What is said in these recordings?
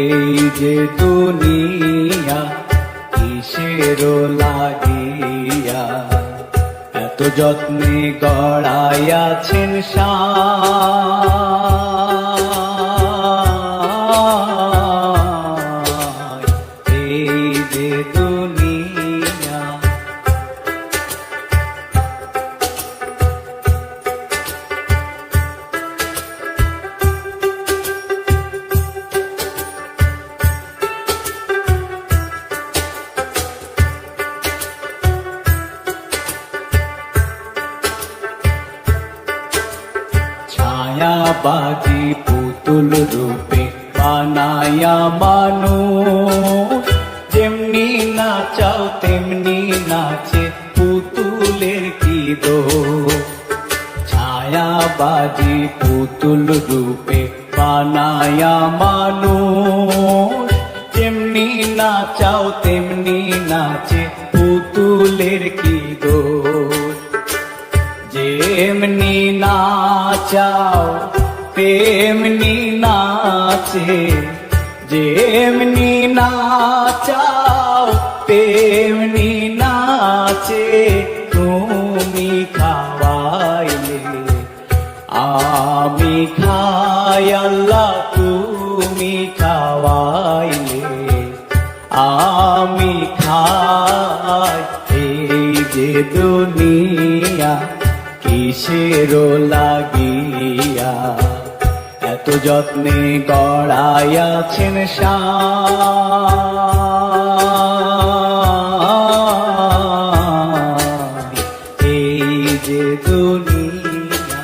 এই যে দুনিয়া কিসের লাগিয়া এত যত্নে গড়াইয়াছেন এই যে দুনিয়া। ছায়াবাজি পুতুল রূপে বানায়া মানুষ, যেমনি নাচাও তেমনি নাচে পুতুলের কি দোষ। ছায়াবাজি পুতুল রূপে বানায়া মানুষ, যেমনি নাচাও তেমনি নাচে পুতুলের কি দোষ। যেমনি নাচাও তেমনি নাচে, যেমনি নাচাও তেমনি নাচে, তুমি খাওয়াইলে আমি খাই আল্লাহ, তুমি খাওয়াইলে আমি খাই। এই যে দুনিয়া কিসের লাগিয়া এত যত্নে গড়াইয়াছেন এই যে দুনিয়া।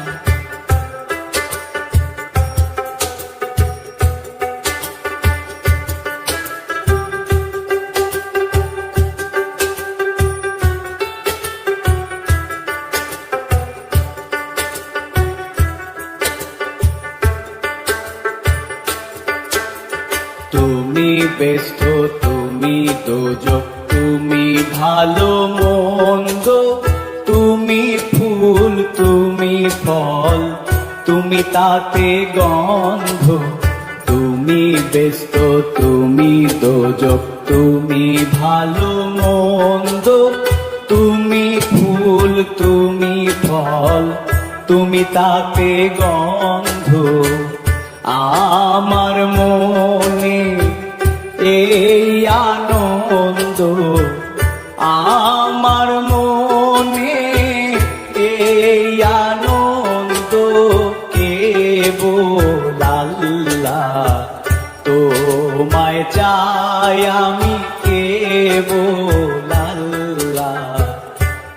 তুমি ব্যস্ত তুমি দোজক, তুমি ভালো মন্দ, তুমি ফুল তুমি ফল, তুমি তাতে গন্ধ। তুমি ব্যস্ত তুমি দোজক, তুমি ভালো মন্দ, তুমি ফুল তুমি ফল, তুমি তাতে গন্ধ। আমার মনে এই আনন্দ, আমার মনে এই আনন্দ, কেবল আল্লাহ তোমায় চাই আমি, কেবল আল্লাহ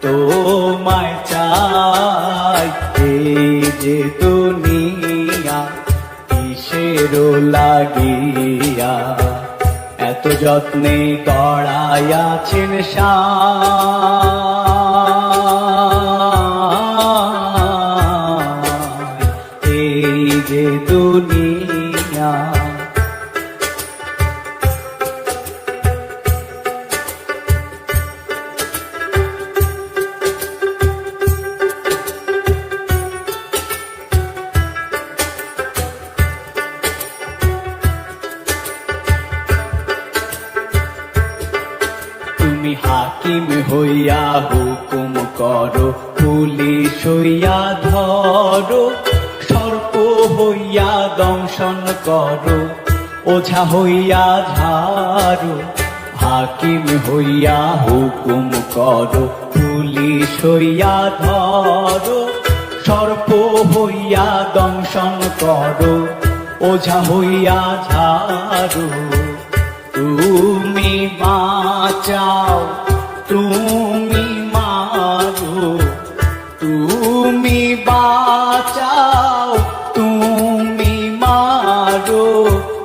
তোমায় চাই। এই যে দুনিয়া কিসের লাগিয়া এত যত্নে গড়াইয়াছেন এই যে দুনিয়া। তুমি হাকিম হইয়া হুকুম করো, পুলিশ হইয়া ধরো, সর্প হইয়া দংশন করো, ওঝা হইয়া ঝাড়ো। হাকিম হইয়া হুকুম করো, পুলিশ হইয়া ধরো, সর্প হইয়া দংশন করো, ওঝা হইয়া ঝাড়ো। তুমি বাঁচাও তুমি মারো, তুমি বাঁচাও তুমি মারো,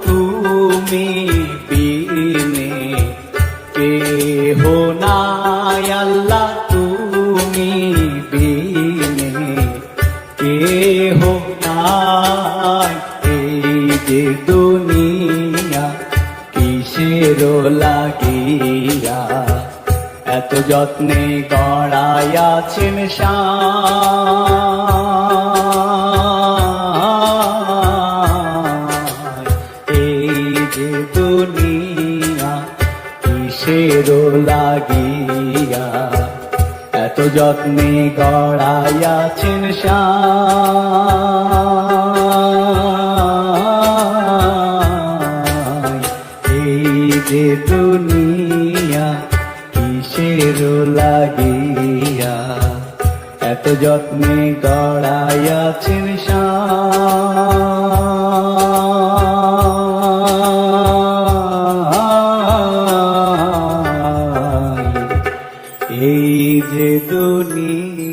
তুমি বিনে কেহ নাই আল্লাহ, তুমি বিনে কেহ নাই। এই যে দুনিয়া কিসের লাগিয়া এত যত্নে গড়াইয়াছেন এই যে কিসের লাগিয়া এত যত্নে গড়াইয়াছেন সাই। এই যে দুনিয়া কিসের লাগিয়া এত যত্নে গড়াইয়াছেন সাই। এই যে দুনিয়া